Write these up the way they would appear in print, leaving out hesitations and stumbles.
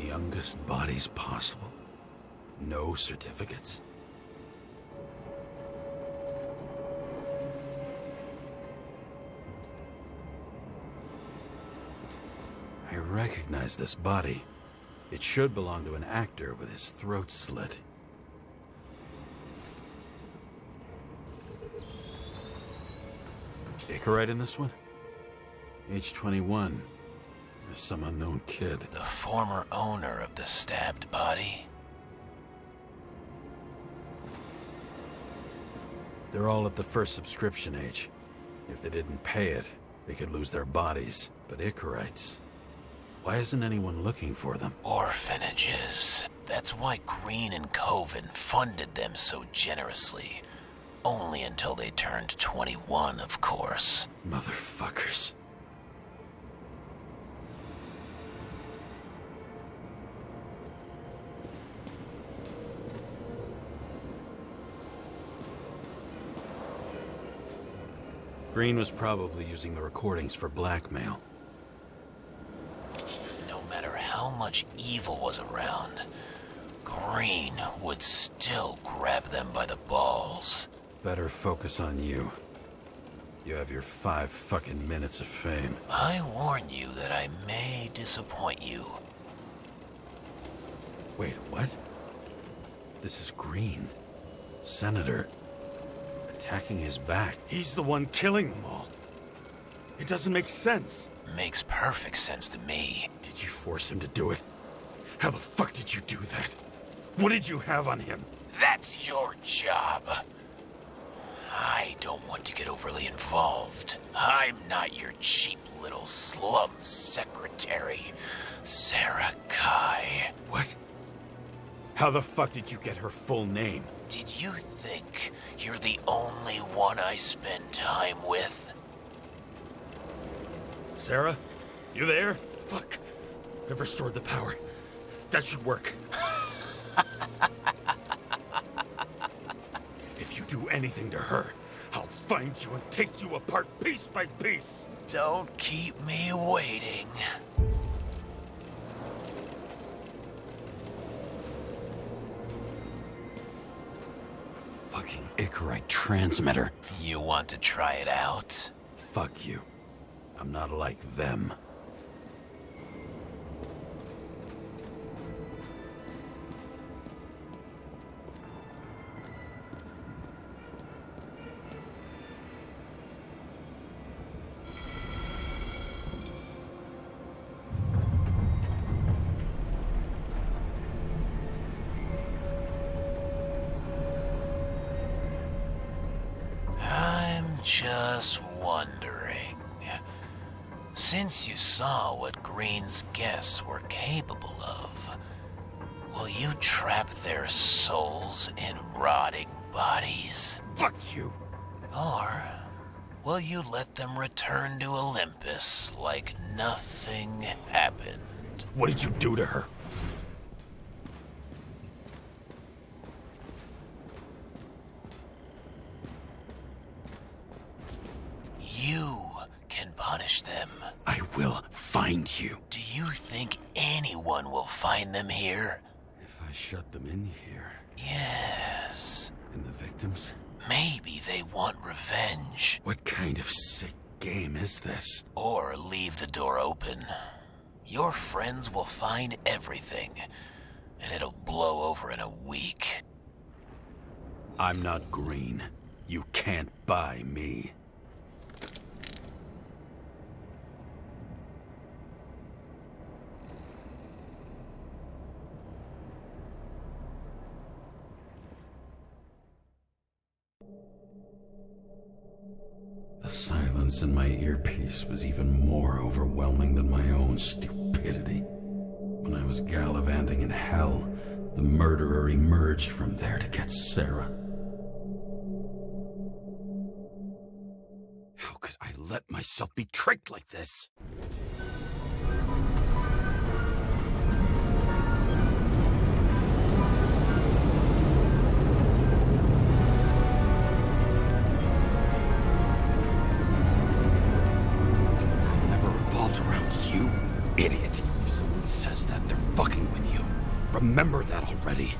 youngest bodies possible. No certificates. I recognize this body. It should belong to an actor with his throat slit. Icarite in this one? Age 21. There's some unknown kid. The former owner of the stabbed body? They're all at the first subscription age. If they didn't pay it, they could lose their bodies. But Icarites... why isn't anyone looking for them? Orphanages. That's why Green and Coven funded them so generously. Only until they turned 21, of course. Motherfuckers. Green was probably using the recordings for blackmail. No matter how much evil was around, Green would still grab them by the balls. Better focus on you. You have your 5 fucking minutes of fame. I warn you that I may disappoint you. Wait, what? This is Green. Senator. Attacking his back. He's the one killing them all. It doesn't make sense. Makes perfect sense to me. Did you force him to do it? How the fuck did you do that? What did you have on him? That's your job. I don't want to get overly involved. I'm not your cheap little Slums secretary, Sarah Kai. What? How the fuck did you get her full name? Did you think you're the only one I spend time with? Sarah? You there? Fuck. I've restored the power. That should work. If you do anything to her, I'll find you and take you apart piece by piece. Don't keep me waiting. Fucking Icarite transmitter. You want to try it out? Fuck you. I'm not like them. Just wondering, since you saw what Green's guests were capable of, will you trap their souls in rotting bodies? Fuck you! Or will you let them return to Olympus like nothing happened? What did you do to her? You can punish them. I will find you. Do you think anyone will find them here? If I shut them in here... Yes. And the victims? Maybe they want revenge. What kind of sick game is this? Or leave the door open. Your friends will find everything, and it'll blow over in a week. I'm not Green. You can't buy me. The silence in my earpiece was even more overwhelming than my own stupidity. When I was gallivanting in hell, the murderer emerged from there to get Sarah. How could I let myself be tricked like this? Idiot. If someone says that, they're fucking with you. Remember that already.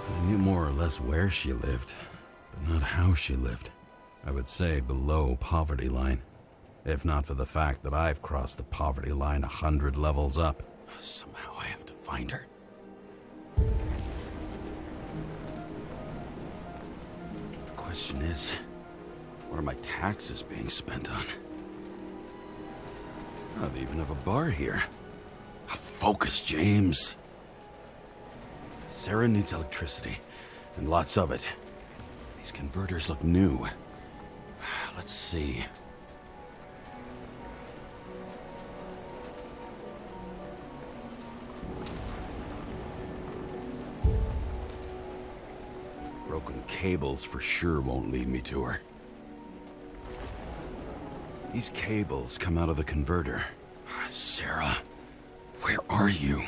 I knew more or less where she lived, but not how she lived. I would say below poverty line. If not for the fact that I've crossed the poverty line 100 levels up. Somehow I have to find her. The question is, what are my taxes being spent on? Oh, they even have a bar here. Focus, James. Sarah needs electricity, and lots of it. These converters look new. Let's see. Broken cables for sure won't lead me to her. These cables come out of the converter. Sarah, where are you?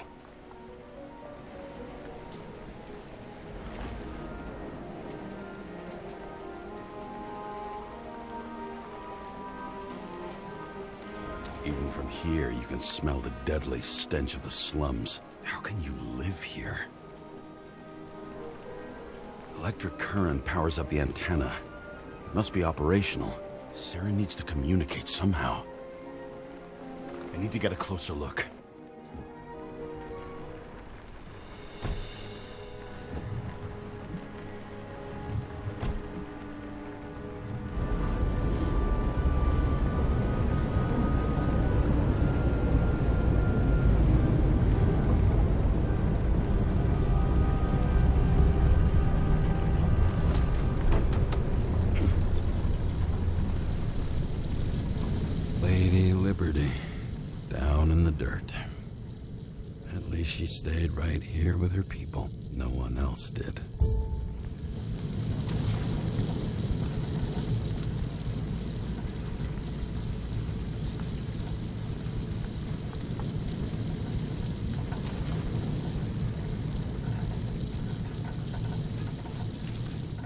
Even from here, you can smell the deadly stench of the slums. How can you live here? Electric current powers up the antenna. It must be operational. Sarah needs to communicate somehow. I need to get a closer look. Lady Liberty, down in the dirt. At least she stayed right here with her people. No one else did.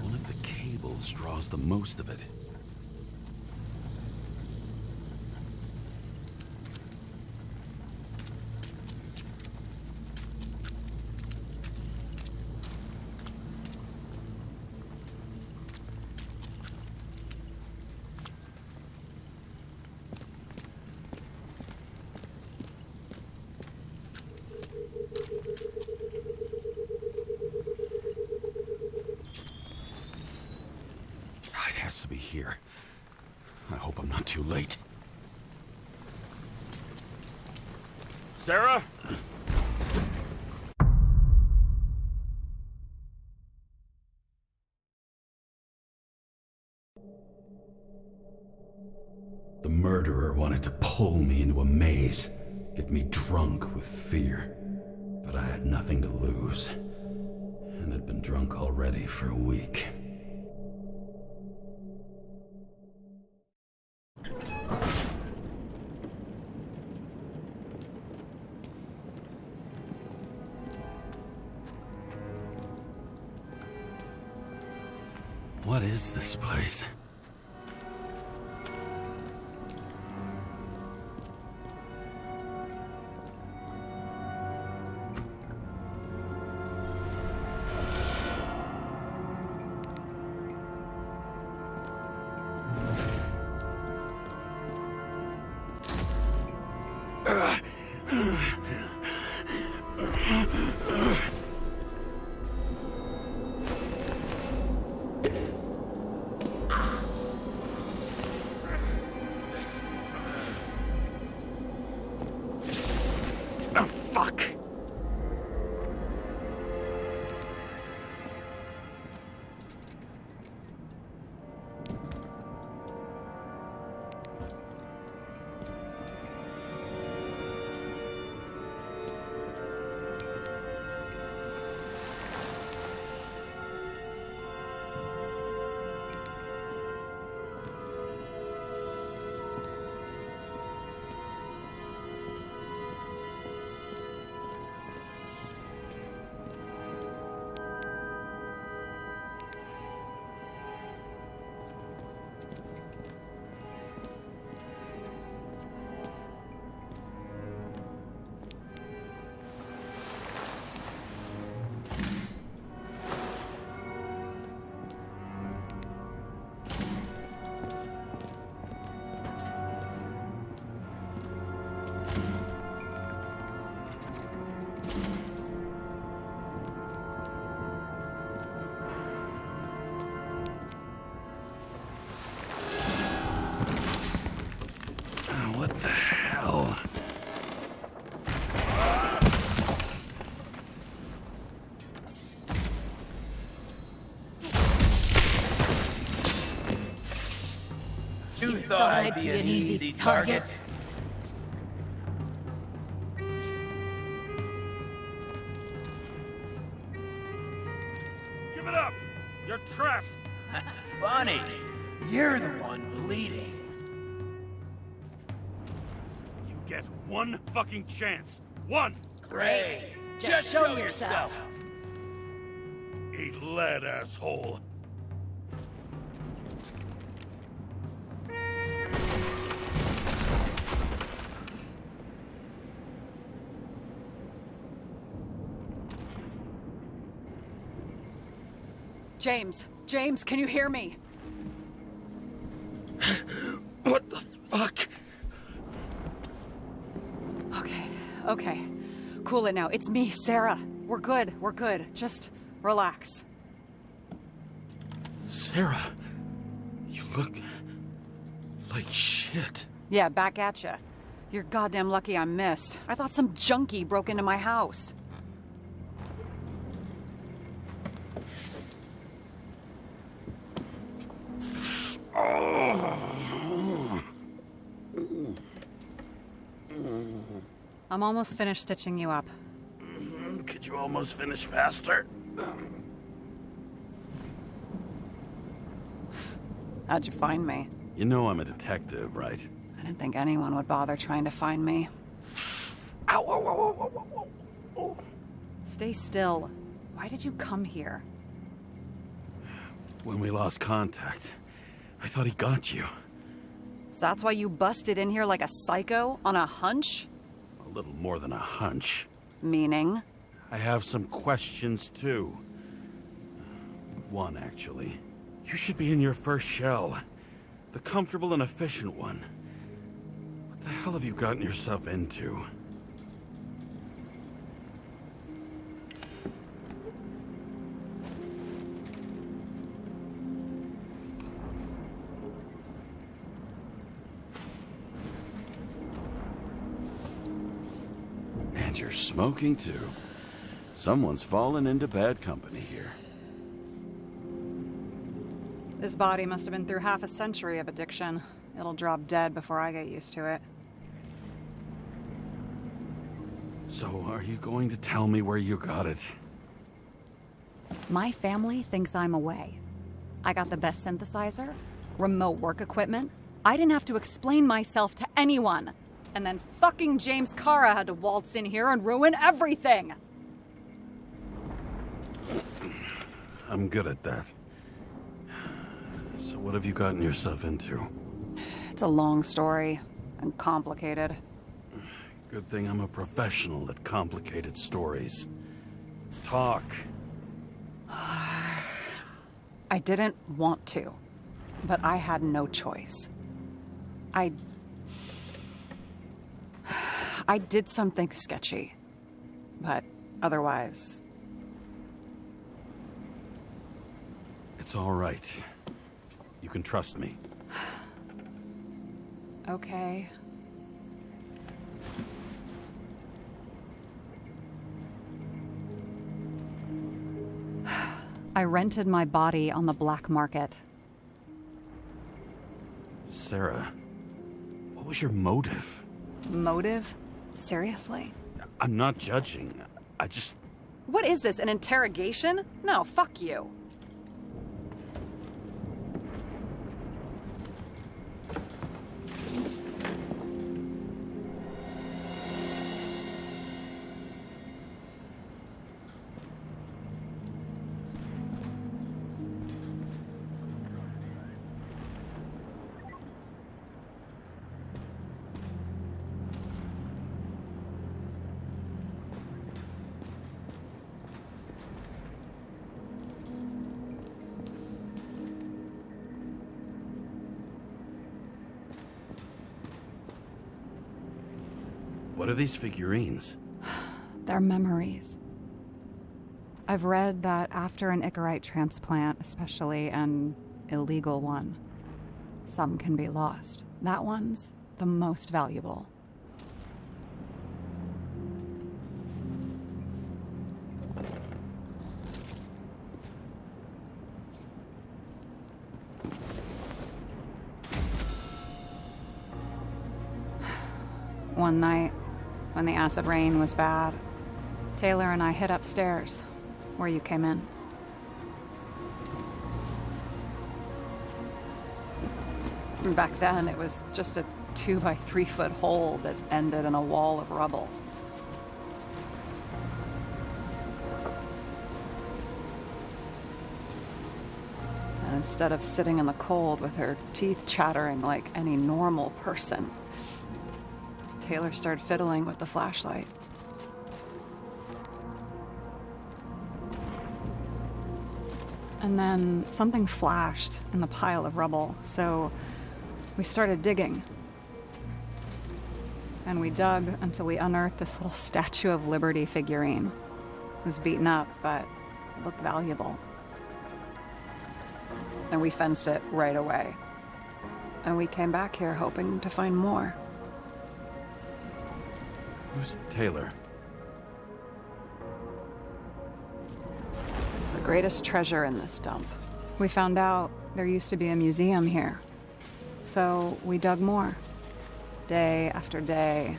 One of the cables draws the most of it. It has to be here. I hope I'm not too late. Sarah? The murderer wanted to pull me into a maze, get me drunk with fear. But I had nothing to lose, and had been drunk already for a week. What is this place? Oh, fuck! thought I'd be an easy target? Give it up! You're trapped! Funny. You're the one bleeding. You get one fucking chance. One! Great. Just show yourself. Eat lead, asshole. James, can you hear me? What the fuck? Okay. Cool it now. It's me, Sarah. We're good. Just relax. Sarah, you look like shit. Yeah, back at ya. You're goddamn lucky I missed. I thought some junkie broke into my house. I'm almost finished stitching you up. Could you almost finish faster? How'd you find me? You know I'm a detective, right? I didn't think anyone would bother trying to find me. Ow. Stay still. Why did you come here? When we lost contact, I thought he got you. So that's why you busted in here like a psycho on a hunch? A little more than a hunch. Meaning? I have some questions, too. One, actually. You should be in your first shell. The comfortable and efficient one. What the hell have you gotten yourself into? And you're smoking, too. Someone's fallen into bad company here. This body must have been through half a century of addiction. It'll drop dead before I get used to it. So, are you going to tell me where you got it? My family thinks I'm away. I got the best synthesizer, remote work equipment. I didn't have to explain myself to anyone. And then fucking James Kara had to waltz in here and ruin everything. I'm good at that. So what have you gotten yourself into? It's a long story and complicated. Good thing I'm a professional at complicated stories. Talk. I didn't want to, but I had no choice. I did something sketchy, but otherwise... It's all right. You can trust me. Okay. I rented my body on the black market. Sarah, what was your motive? Motive? Seriously? I'm not judging. I just... What is this, an interrogation? No, fuck you. What are these figurines? They're memories. I've read that after an Icarite transplant, especially an illegal one, some can be lost. That one's the most valuable. One night, when the acid rain was bad, Taylor and I hid upstairs, where you came in. Back then, it was just a 2 by 3 foot hole that ended in a wall of rubble. And instead of sitting in the cold with her teeth chattering like any normal person, Taylor started fiddling with the flashlight. And then something flashed in the pile of rubble, so we started digging. And we dug until we unearthed this little Statue of Liberty figurine. It was beaten up, but it looked valuable. And we fenced it right away. And we came back here hoping to find more. Who's Taylor? The greatest treasure in this dump. We found out there used to be a museum here. So we dug more. Day after day,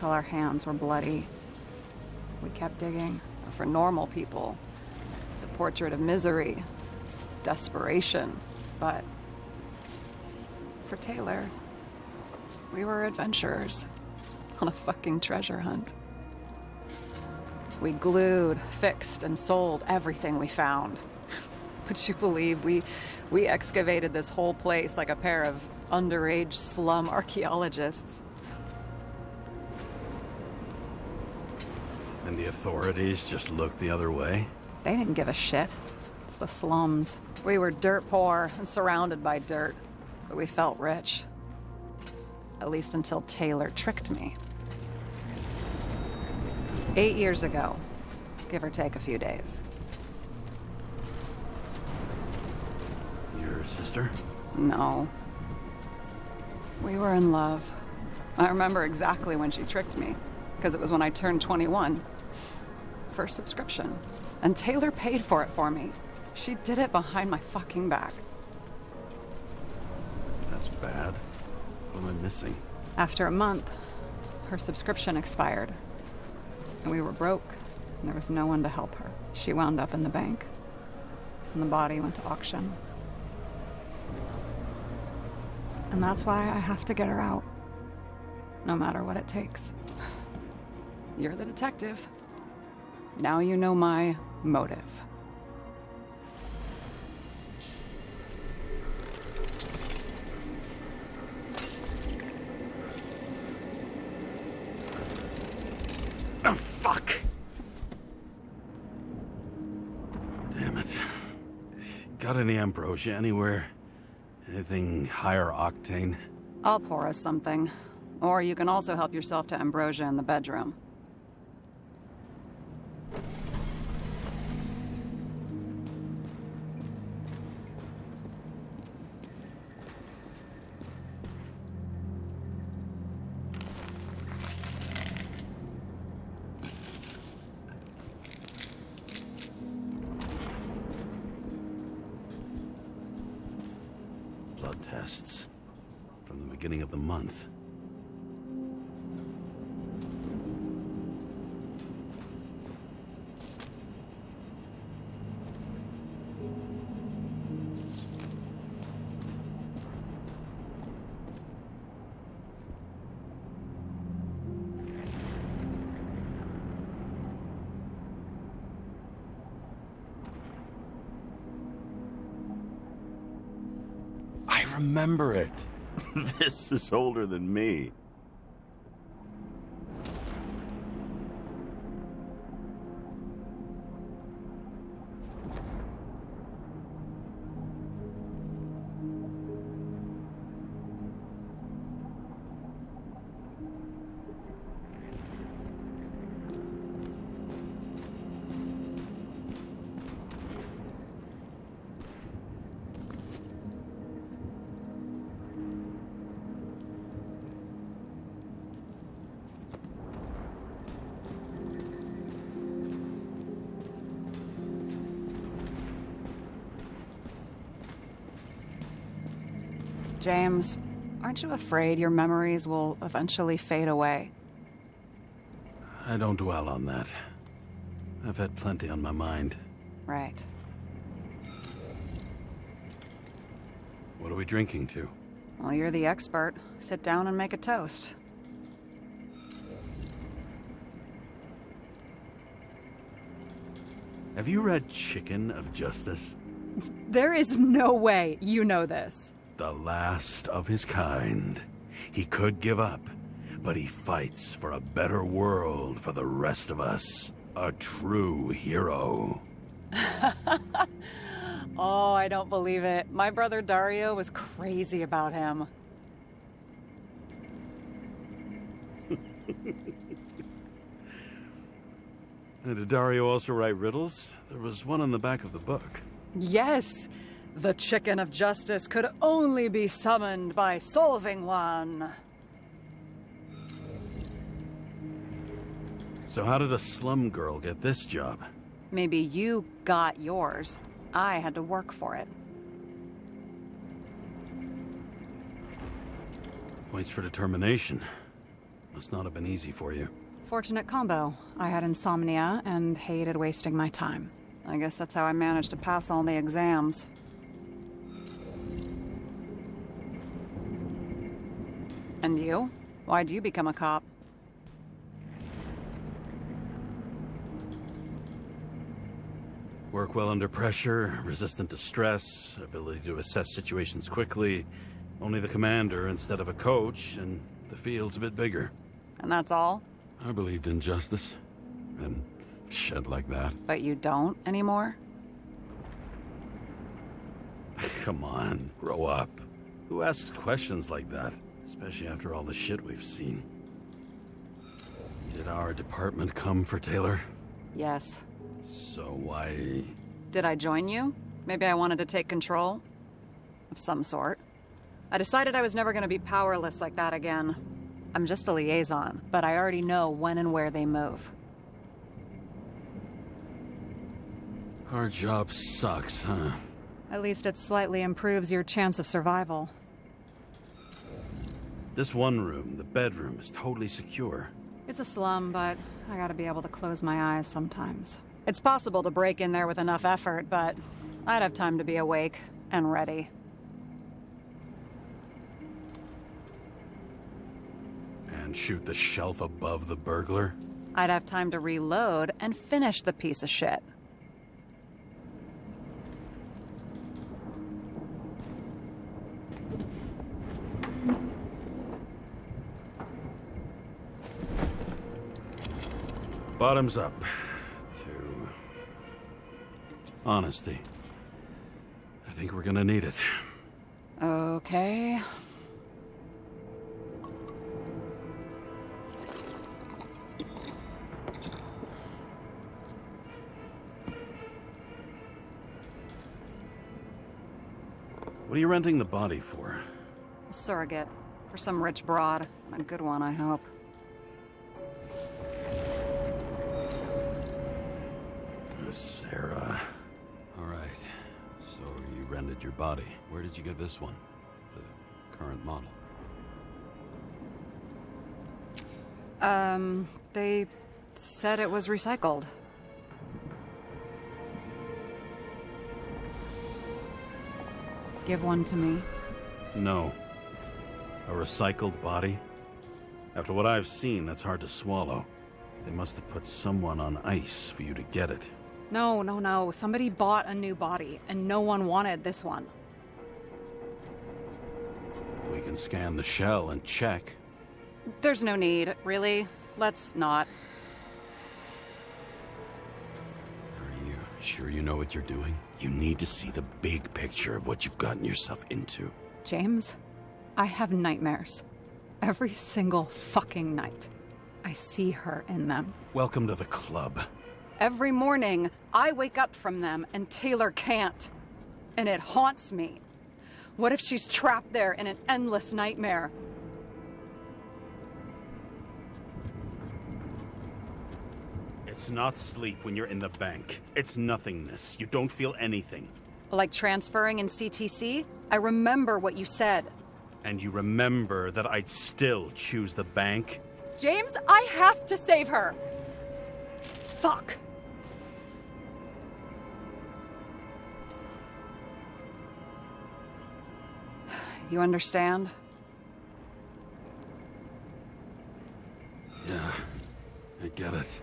till our hands were bloody. We kept digging. For normal people, it's a portrait of misery, desperation. But for Taylor, we were adventurers on a fucking treasure hunt. We glued, fixed, and sold everything we found. Would you believe we excavated this whole place like a pair of underage slum archaeologists? And the authorities just looked the other way? They didn't give a shit. It's the slums. We were dirt poor and surrounded by dirt, but we felt rich. At least until Taylor tricked me. 8 years ago, give or take a few days. Your sister? No. We were in love. I remember exactly when she tricked me, because it was when I turned 21. First subscription. And Taylor paid for it for me. She did it behind my fucking back. That's bad. What am I missing? After a month, her subscription expired. And we were broke, and there was no one to help her. She wound up in the bank, and the body went to auction. And that's why I have to get her out, no matter what it takes. You're the detective. Now you know my motive. Oh, fuck! Damn it. Got any ambrosia anywhere? Anything higher octane? I'll pour us something. Or you can also help yourself to ambrosia in the bedroom. Blood tests. From the beginning of the month. I remember it. This is older than me. James, aren't you afraid your memories will eventually fade away? I don't dwell on that. I've had plenty on my mind. Right. What are we drinking to? Well, you're the expert. Sit down and make a toast. Have you read Chicken of Justice? There is no way you know this. The last of his kind. He could give up, but he fights for a better world for the rest of us. A true hero. Oh, I don't believe it. My brother Dario was crazy about him. Did Dario also write riddles? There was one on the back of the book. Yes! The Chicken of Justice could only be summoned by solving one. So how did a slum girl get this job? Maybe you got yours. I had to work for it. Points for determination. Must not have been easy for you. Fortunate combo. I had insomnia and hated wasting my time. I guess that's how I managed to pass all the exams. And you? Why'd you become a cop? Work well under pressure, resistant to stress, ability to assess situations quickly. Only the commander instead of a coach, and the field's a bit bigger. And that's all? I believed in justice. And shit like that. But you don't anymore? Come on, grow up. Who asks questions like that? Especially after all the shit we've seen. Did our department come for Taylor? Yes. So why... Did I join you? Maybe I wanted to take control? Of some sort. I decided I was never going to be powerless like that again. I'm just a liaison, but I already know when and where they move. Our job sucks, huh? At least it slightly improves your chance of survival. This one room, the bedroom, is totally secure. It's a slum, but I gotta be able to close my eyes sometimes. It's possible to break in there with enough effort, but I'd have time to be awake and ready. And shoot the shelf above the burglar? I'd have time to reload and finish the piece of shit. Bottoms up to honesty. I think we're gonna need it. Okay. What are you renting the body for? A surrogate. For some rich broad. A good one, I hope. Sarah. All right. So you rented your body. Where did you get this one? The current model. They said it was recycled. Give one to me. No. A recycled body? After what I've seen, that's hard to swallow. They must have put someone on ice for you to get it. No. Somebody bought a new body, and no one wanted this one. We can scan the shell and check. There's no need, really. Let's not. Are you sure you know what you're doing? You need to see the big picture of what you've gotten yourself into. James, I have nightmares. Every single fucking night. I see her in them. Welcome to the club. Every morning, I wake up from them and Taylor can't. And it haunts me. What if she's trapped there in an endless nightmare? It's not sleep when you're in the bank. It's nothingness. You don't feel anything. Like transferring in CTC? I remember what you said. And you remember that I'd still choose the bank? James, I have to save her! Fuck! You understand? Yeah, I get it.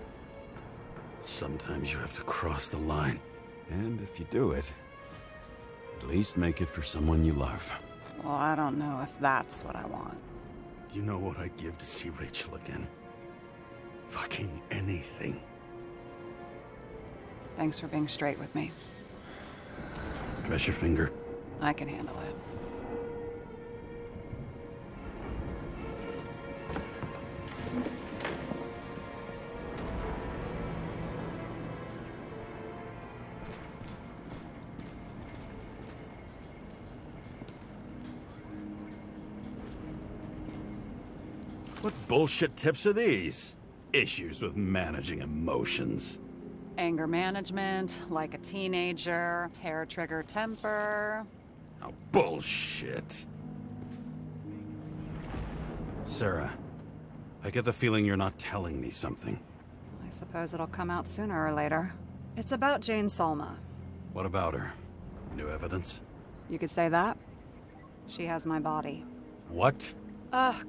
Sometimes you have to cross the line. And if you do it, at least make it for someone you love. Well, I don't know if that's what I want. Do you know what I'd give to see Rachel again? Fucking anything. Thanks for being straight with me. Dress your finger. I can handle it. What bullshit tips are these? Issues with managing emotions. Anger management, like a teenager, hair trigger temper. Oh, bullshit. Sarah, I get the feeling you're not telling me something. I suppose it'll come out sooner or later. It's about Jane Salma. What about her? New evidence? You could say that. She has my body. What?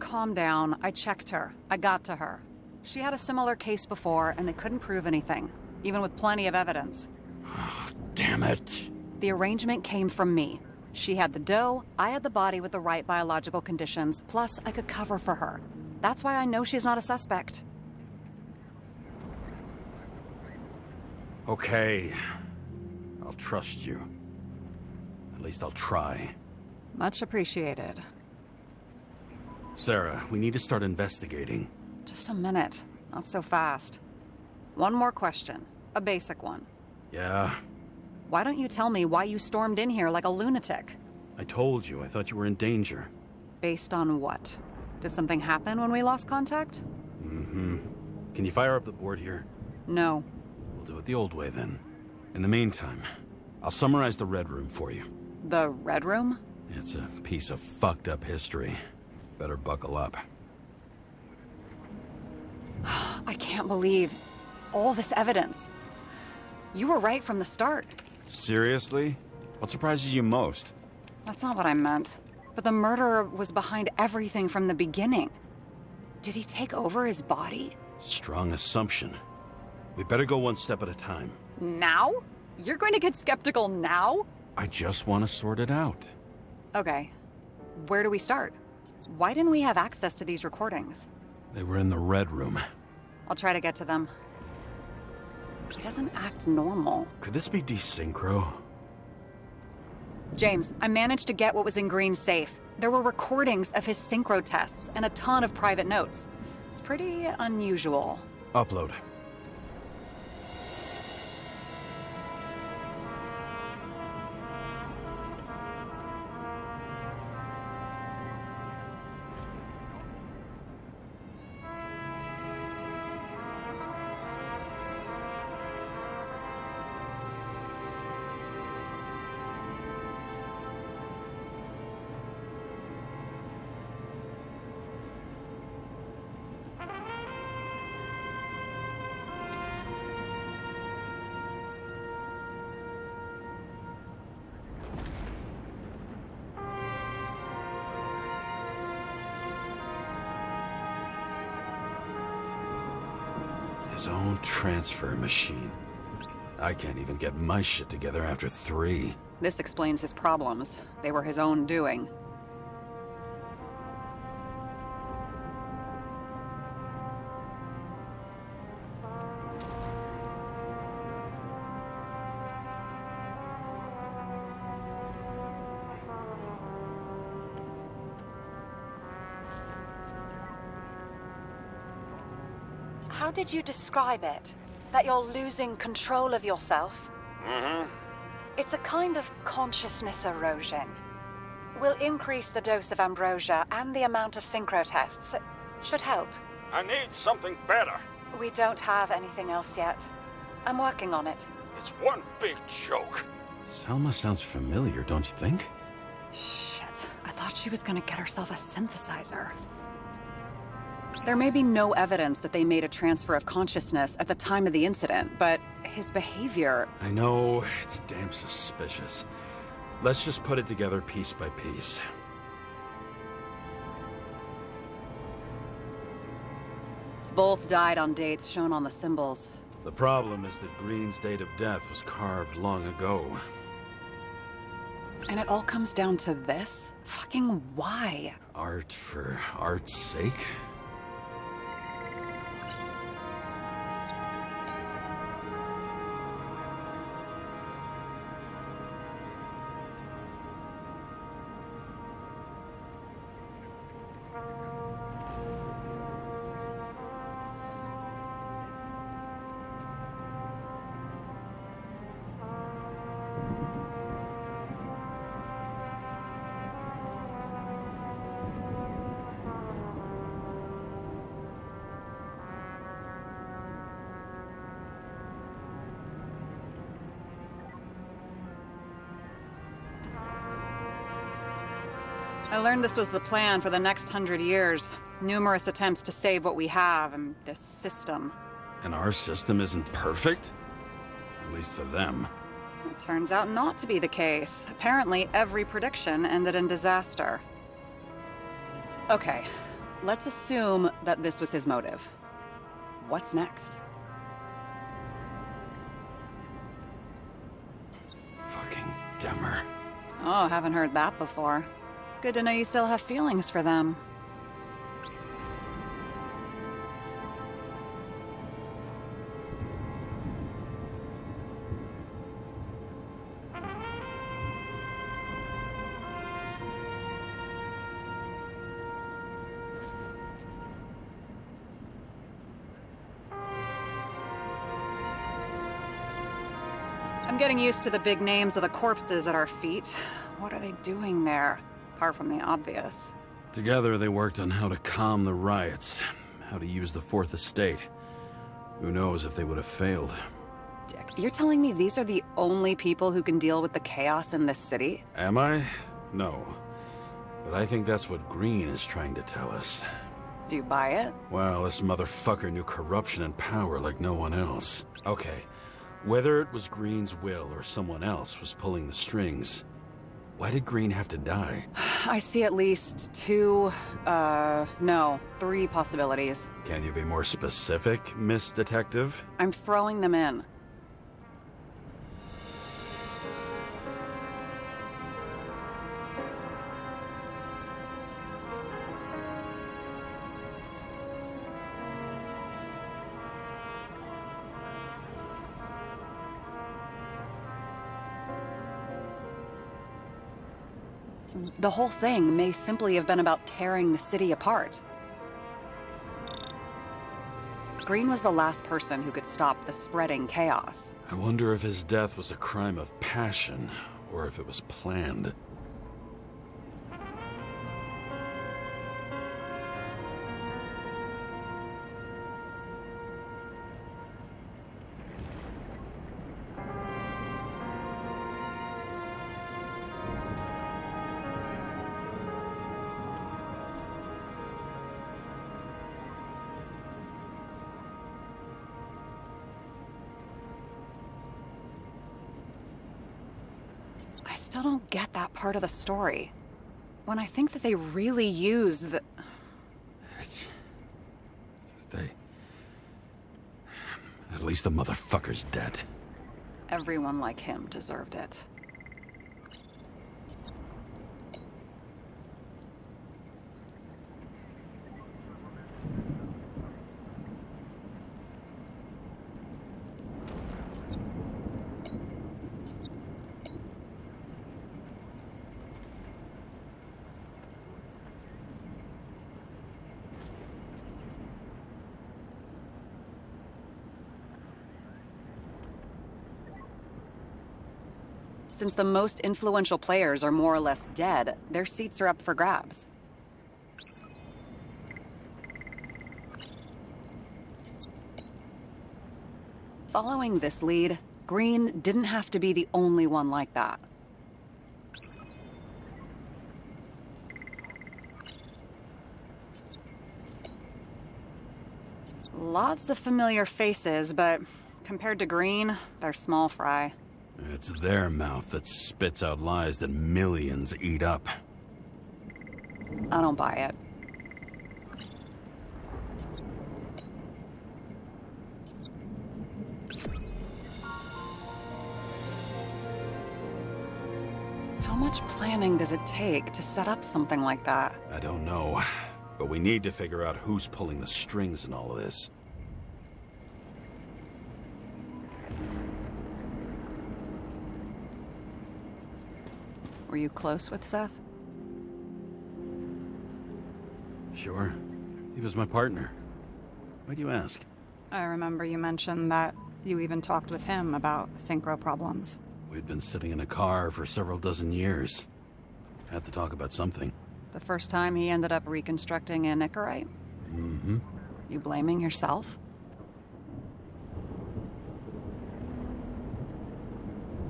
Calm down. I checked her. I got to her. She had a similar case before, and they couldn't prove anything, even with plenty of evidence. Damn it. The arrangement came from me. She had the dough, I had the body with the right biological conditions, plus I could cover for her. That's why I know she's not a suspect. Okay. I'll trust you. At least I'll try. Much appreciated. Sarah, we need to start investigating. Just a minute. Not so fast. One more question. A basic one. Yeah? Why don't you tell me why you stormed in here like a lunatic? I told you, I thought you were in danger. Based on what? Did something happen when we lost contact? Mm-hmm. Can you fire up the board here? No. We'll do it the old way then. In the meantime, I'll summarize the Red Room for you. The Red Room? It's a piece of fucked up history. Better buckle up. I can't believe all this evidence. You were right from the start. Seriously? What surprises you most? That's not what I meant. But the murderer was behind everything from the beginning. Did he take over his body? Strong assumption. We better go one step at a time. Now? You're going to get skeptical now? I just want to sort it out. Okay. Where do we start? Why didn't we have access to these recordings? They were in the Red Room. I'll try to get to them. He doesn't act normal. Could this be desynchro? James, I managed to get what was in Green's safe. There were recordings of his synchro tests and a ton of private notes. It's pretty unusual. Upload. His own transfer machine. I can't even get my shit together after 3. This explains his problems. They were his own doing. How did you describe it? That you're losing control of yourself? Mm-hmm. It's a kind of consciousness erosion. We'll increase the dose of ambrosia and the amount of synchro tests. It should help. I need something better. We don't have anything else yet. I'm working on it. It's one big joke. Selma sounds familiar, don't you think? Shit, I thought she was gonna get herself a synthesizer. There may be no evidence that they made a transfer of consciousness at the time of the incident, but his behavior... I know, it's damn suspicious. Let's just put it together piece by piece. Both died on dates shown on the symbols. The problem is that Green's date of death was carved long ago. And it all comes down to this? Fucking why? Art for art's sake? I learned this was the plan for the next 100 years. Numerous attempts to save what we have and this system. And our system isn't perfect? At least for them. It turns out not to be the case. Apparently, every prediction ended in disaster. Okay, let's assume that this was his motive. What's next? Fucking Demmer. Oh, haven't heard that before. Good to know you still have feelings for them. I'm getting used to the big names of the corpses at our feet. What are they doing there? Apart from the obvious. Together they worked on how to calm the riots, how to use the Fourth Estate. Who knows if they would have failed. Dick, you're telling me these are the only people who can deal with the chaos in this city? Am I? No. But I think that's what Green is trying to tell us. Do you buy it? Well, this motherfucker knew corruption and power like no one else. Okay, whether it was Green's will or someone else was pulling the strings, why did Green have to die? I see at least three possibilities. Can you be more specific, Miss Detective? I'm throwing them in. The whole thing may simply have been about tearing the city apart. Green was the last person who could stop the spreading chaos. I wonder if his death was a crime of passion, or if it was planned. I still don't get that part of the story. When I think that they really used the... At least the motherfucker's dead. Everyone like him deserved it. Since the most influential players are more or less dead, their seats are up for grabs. Following this lead, Green didn't have to be the only one like that. Lots of familiar faces, but compared to Green, they're small fry. It's their mouth that spits out lies that millions eat up. I don't buy it. How much planning does it take to set up something like that? I don't know, but we need to figure out who's pulling the strings in all of this. Were you close with Seth? Sure. He was my partner. Why do you ask? I remember you mentioned that you even talked with him about synchro problems. We'd been sitting in a car for several dozen years. Had to talk about something. The first time he ended up reconstructing a Nicorite? Mm-hmm. You blaming yourself?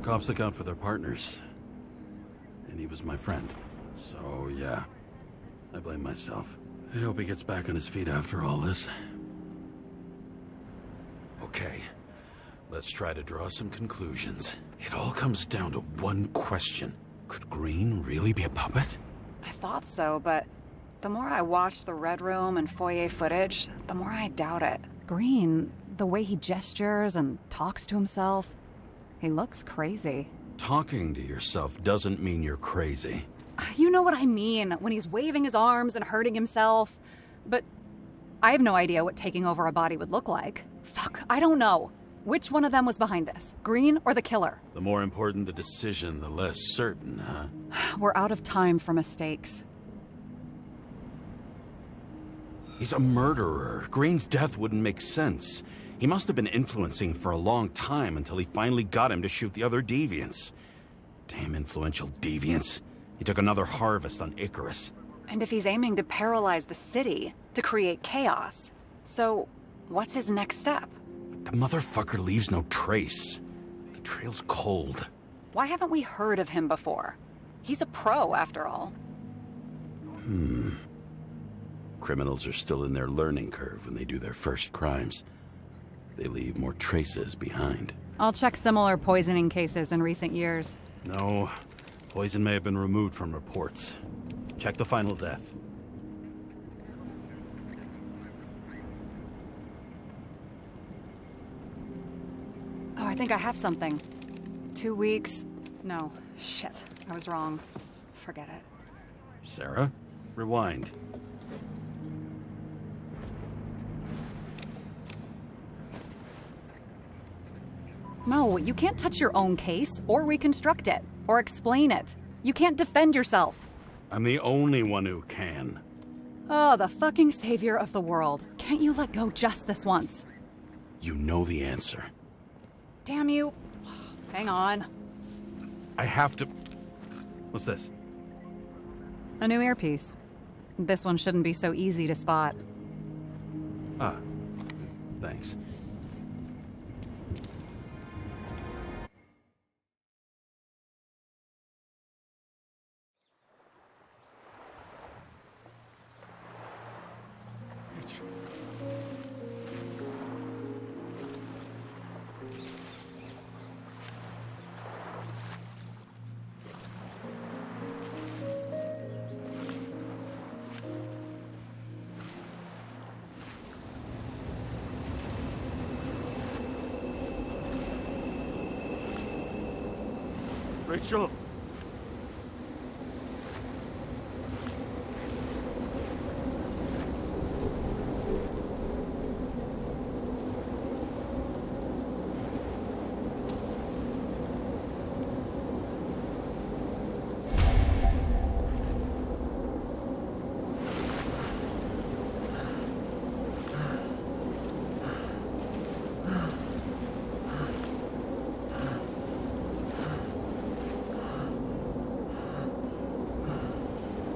Cops look out for their partners. And he was my friend. So, yeah. I blame myself. I hope he gets back on his feet after all this. Okay. Let's try to draw some conclusions. It all comes down to one question. Could Green really be a puppet? I thought so, but the more I watch the Red Room and foyer footage, the more I doubt it. Green, the way he gestures and talks to himself, he looks crazy. Talking to yourself doesn't mean you're crazy. You know what I mean, when he's waving his arms and hurting himself. But I have no idea what taking over a body would look like. Fuck, I don't know. Which one of them was behind this? Green or the killer? The more important the decision, the less certain, huh? We're out of time for mistakes. He's a murderer. Green's death wouldn't make sense. He must have been influencing for a long time until he finally got him to shoot the other deviants. Damn influential deviants. He took another harvest on Icarus. And if he's aiming to paralyze the city, to create chaos, so what's his next step? The motherfucker leaves no trace. The trail's cold. Why haven't we heard of him before? He's a pro, after all. Criminals are still in their learning curve when they do their first crimes. They leave more traces behind. I'll check similar poisoning cases in recent years. No, poison may have been removed from reports. Check the final death. Oh, I think I have something. 2 weeks. No, shit. I was wrong. Forget it. Sarah, rewind. No, you can't touch your own case, or reconstruct it, or explain it. You can't defend yourself. I'm the only one who can. Oh, the fucking savior of the world. Can't you let go just this once? You know the answer. Damn you. Hang on. I have to... What's this? A new earpiece. This one shouldn't be so easy to spot. Ah, thanks. Rachel!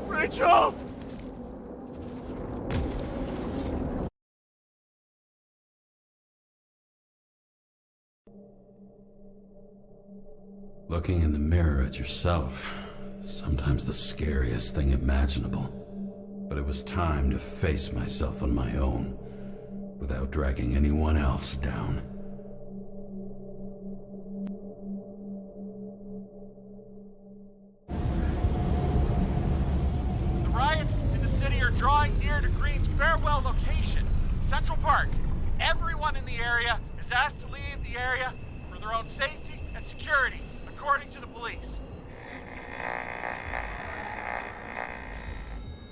Rachel! Looking in the mirror at yourself, sometimes the scariest thing imaginable. But it was time to face myself on my own. without dragging anyone else down. The riots in the city are drawing near to Green's farewell location, Central Park. Everyone in the area is asked to leave the area for their own safety and security, according to the police.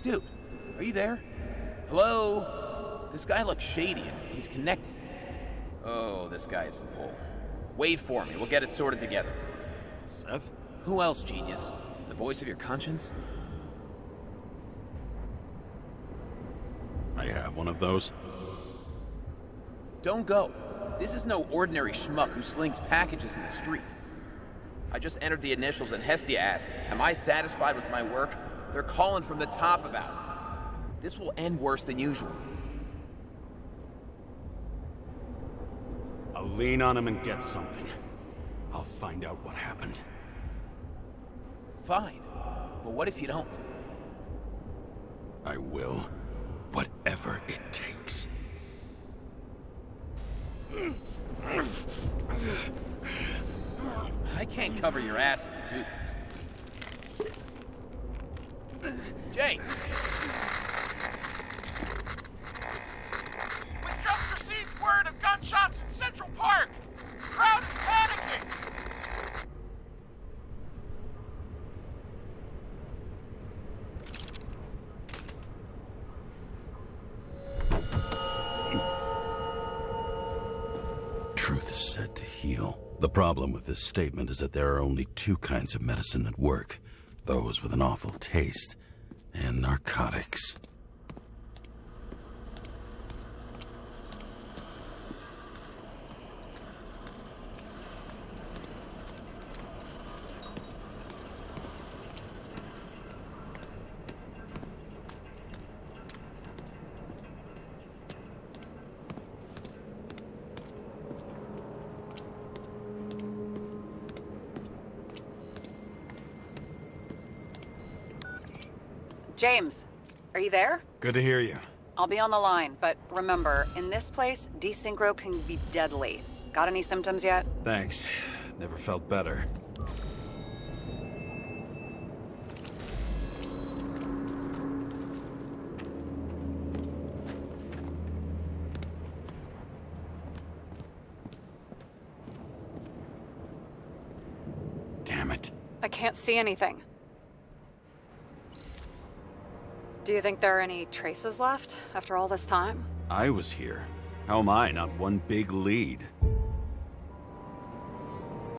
Dude, are you there? Hello? This guy looks shady and he's connected. Oh, this guy's some pull. Wait for me, we'll get it sorted together. Seth? Who else, genius? The voice of your conscience? I have one of those. Don't go. This is no ordinary schmuck who slings packages in the street. I just entered the initials and Hestia asked, am I satisfied with my work? They're calling from the top about it. This will end worse than usual. I'll lean on him and get something. I'll find out what happened. Fine. But what if you don't? I will. Whatever it takes. I can't cover your ass if you do this. Jay! We just received word of gunshots in Central Park. Crowd is panicking. Truth is said to heal. The problem with this statement is that there are only two kinds of medicine that work. Those with an awful taste, and narcotics. James, are you there? Good to hear you. I'll be on the line, but remember, in this place, desynchro can be deadly. Got any symptoms yet? Thanks. Never felt better. Damn it. I can't see anything. Do you think there are any traces left after all this time? I was here. How am I not one big lead?